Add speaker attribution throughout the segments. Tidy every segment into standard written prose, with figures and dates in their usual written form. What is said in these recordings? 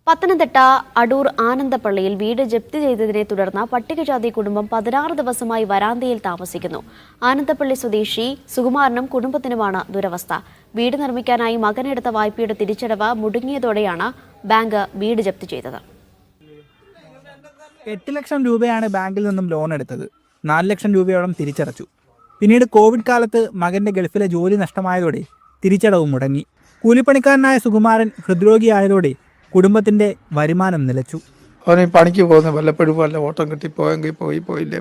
Speaker 1: പത്തനംതിട്ട അടൂർ ആനന്ദപ്പള്ളിയിൽ വീട് ജപ്തി ചെയ്തതിനെ തുടർന്ന് പട്ടികജാതി കുടുംബം 16 ദിവസമായി വരാന്തയിൽ താമസിക്കുന്നു. ആനന്ദപ്പള്ളി സ്വദേശി സുകുമാരനും കുടുംബത്തിനുമാണ് ദുരവസ്ഥ. വീട് നിർമ്മിക്കാനായി മകനെടുത്ത വായ്പയുടെ തിരിച്ചടവ് മുടങ്ങിയതോടെയാണ് ബാങ്ക് വീട് ജപ്തി ചെയ്തത്.
Speaker 2: 8 ലക്ഷം രൂപയാണ് ബാങ്കിൽ നിന്നും ലോൺ എടുത്തത്. 4 ലക്ഷം രൂപയോളം തിരിച്ചടച്ചു. പിന്നീട് കോവിഡ് കാലത്ത് മകന്റെ ഗൾഫിലെ ജോലി നഷ്ടമായതോടെ തിരിച്ചടവ് മുടങ്ങി. കൂലിപ്പണിക്കാരനായ സുകുമാരൻ ഹൃദ്രോഗിയായതോടെ കുടുംബത്തിന്റെ വരുമാനം നിലച്ചു.
Speaker 3: അവന് പണിക്ക് പോകുന്ന വല്ലപ്പോഴും വല്ല ഓട്ടം കിട്ടി പോയെങ്കിൽ പോയില്ല.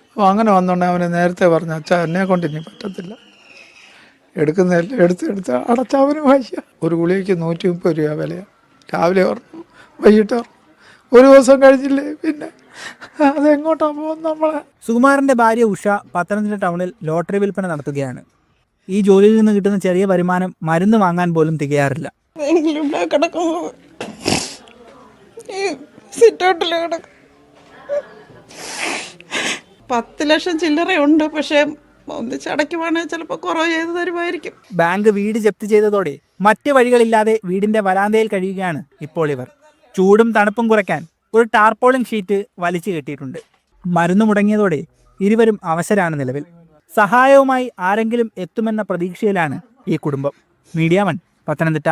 Speaker 3: അപ്പോൾ അങ്ങനെ വന്നോണ്ടേ അവന് നേരത്തെ പറഞ്ഞു, അച്ഛാ എന്നെ കൊണ്ട് ഇനി പറ്റത്തില്ല, എടുക്കുന്നതെല്ലാം എടുത്ത് അടച്ചാൽ അവന് വയ്യ. ഒരു ഗുളികയ്ക്ക് 130 രൂപ വിലയാണ്. രാവിലെ ഓർമ്മ വൈകിട്ട് ഓർമ്മ, ഒരു ദിവസം കഴിഞ്ഞില്ലേ പിന്നെ അതെങ്ങോട്ടാ പോകുന്നത് നമ്മളെ.
Speaker 2: സുകുമാരന്റെ ഭാര്യ ഉഷ പത്തനംതിട്ട ടൗണിൽ ലോട്ടറി വിൽപ്പന നടത്തുകയാണ്. ഈ ജോലിയിൽ നിന്ന് കിട്ടുന്ന ചെറിയ വരുമാനം മരുന്ന് വാങ്ങാൻ പോലും തികയാറില്ല.
Speaker 4: കിടക്കുമ്പോൾ സിറ്റൗട്ടിൽ കിടക്കും. 10 ലക്ഷം ചില്ലറയുണ്ട്, പക്ഷെ ഒന്നിച്ചടയ്ക്കുവാണെങ്കിൽ ചിലപ്പോൾ കുറവ് ചെയ്ത് തരുമായിരിക്കും.
Speaker 2: ബാങ്ക് വീട് ജപ്തി ചെയ്തതോടെ മറ്റ് വഴികളില്ലാതെ വീടിന്റെ വരാന്തയിൽ കഴിയുകയാണ് ഇപ്പോൾ ഇവർ. ചൂടും തണുപ്പും കുറയ്ക്കാൻ ഒരു ടാർപോളിൻ ഷീറ്റ് വലിച്ചു കെട്ടിയിട്ടുണ്ട്. മരുന്ന് മുടങ്ങിയതോടെ ഇരുവരും അവശരാണ് നിലവിൽ. സഹായവുമായി ആരെങ്കിലും എത്തുമെന്ന പ്രതീക്ഷയിലാണ് ഈ കുടുംബം. മീഡിയ 1 പത്തനംതിട്ട.